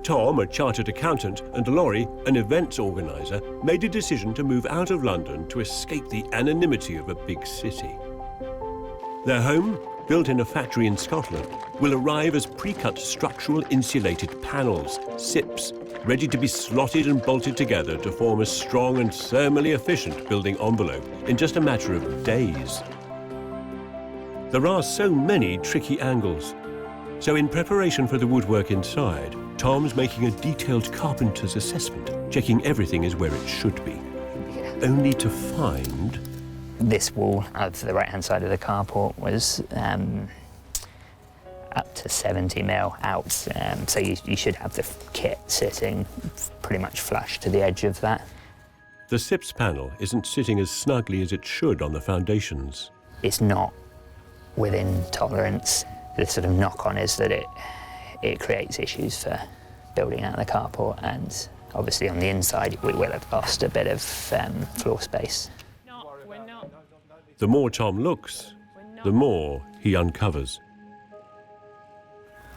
Tom, a chartered accountant, and Laurie, an events organiser, made a decision to move out of London to escape the anonymity of a big city. Their home, built in a factory in Scotland, will arrive as pre-cut structural insulated panels, SIPs, ready to be slotted and bolted together to form a strong and thermally efficient building envelope in just a matter of days. There are so many tricky angles. So in preparation for the woodwork inside, Tom's making a detailed carpenter's assessment, checking everything is where it should be. Only to find... This wall of the right-hand side of the carport was up to 70 mil out, so you should have the kit sitting pretty much flush to the edge of that. The SIPS panel isn't sitting as snugly as it should on the foundations. It's not within tolerance. The sort of knock-on is that it creates issues for building out the carport, and obviously on the inside we will have lost a bit of floor space. The more Tom looks, the more he uncovers.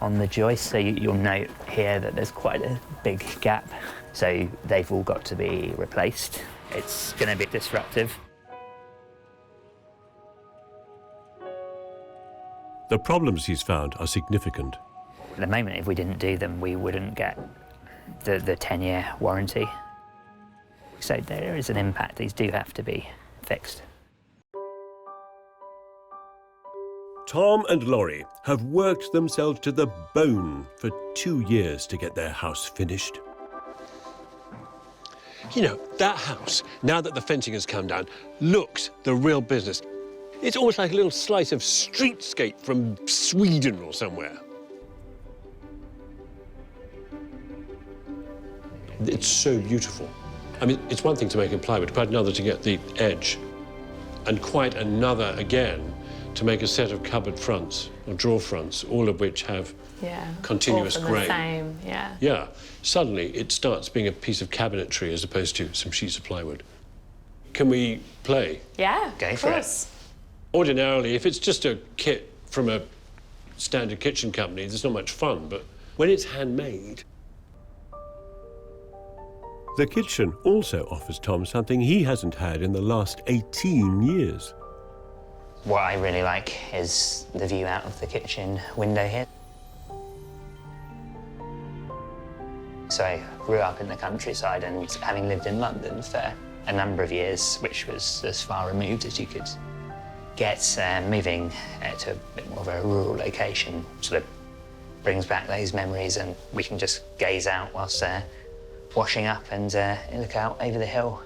On the joist, so you'll note here that there's quite a big gap, so they've all got to be replaced. It's going to be disruptive. The problems he's found are significant. At the moment, if we didn't do them, we wouldn't get the 10-year warranty. So there is an impact. These do have to be fixed. Tom and Laurie have worked themselves to the bone for 2 years to get their house finished. You know, that house, now that the fencing has come down, looks the real business. It's almost like a little slice of streetscape from Sweden or somewhere. It's so beautiful. I mean, it's one thing to make it plywood, quite another to get the edge, and quite another, again, to make a set of cupboard fronts or drawer fronts, all of which have continuous grain. Same, yeah. Yeah. Suddenly, it starts being a piece of cabinetry as opposed to some sheets of plywood. Can we play? Yeah, Go for it. Ordinarily, if it's just a kit from a standard kitchen company, there's not much fun, but when it's handmade... The kitchen also offers Tom something he hasn't had in the last 18 years. What I really like is the view out of the kitchen window here. So I grew up in the countryside, and having lived in London for a number of years, which was as far removed as you could get, moving to a bit more of a rural location sort of brings back those memories, and we can just gaze out whilst washing up and look out over the hill.